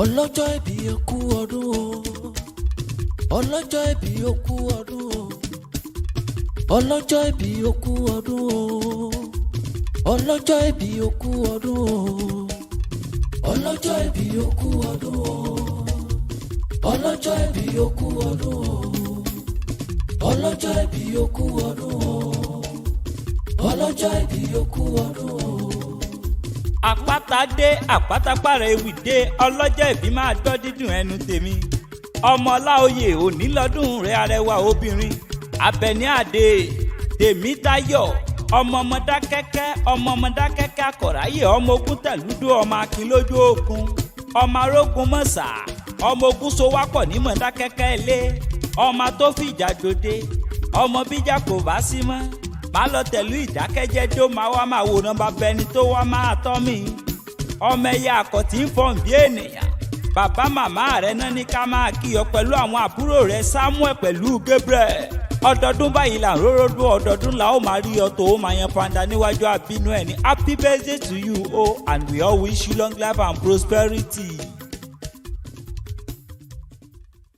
ọlọ́jọ́ ìbí okú ọdún o ọlọ́jọ́ ìbí okú ọdún o ọlọ́jọ́ ìbí okú ọdún o ọlọ́jọ́ ìbí okú ọdún o ọlọ́jọ́ ìbí okú ọdún o ọlọ́jọ́ ìbí okú ọdún o ọlọ́jọ́ ìbí okú ọdún o ọlọ́jọ́ ìbí okú ọdún o. àpáta dé àpáta pààrà ewì dé ọlọ́jọ́ ìbí máa gbọ́ dídùn ẹnu tèmi ọmọ ọláòyè òní lọ́dún rẹ̀ arẹwà obìnrin Àbẹ̀ní Àdé Tèmítáyọ̀ ọmọ Mọdákẹ́kẹ́ akọ̀ráyè ọmọ ogun tẹ̀lúdú ọmọ akin lójú ogun ọmọ arógun mọ̀sà ọmọ ogun sowápọ̀ ní Mọdákẹ́kẹ́ ilé ọmọ tó fìjà gbòde ọmọ bíjà kò bá sí mọ́ má lọ tẹ̀lú ìdákẹ́jẹ́ tó máa wá máa wòran bàbá ẹni tó wá máa tọ́ mi ọmọ ẹ̀yà àkọ́tì ń fọ̀n bí ènìyàn bàbá màmá rẹ̀ náà ní ká máa kíyọ pẹ̀lú àwọn àbúrò rẹ̀ Samuel pẹ̀lú Gabriel ọdọọdún báyìí là ń róródún ọdọọdún là ó máa rí ọtọ ó máa yan fanda níwájú àbínú ẹ̀ ní happy birthday to you and we all wish you long life and prosperity.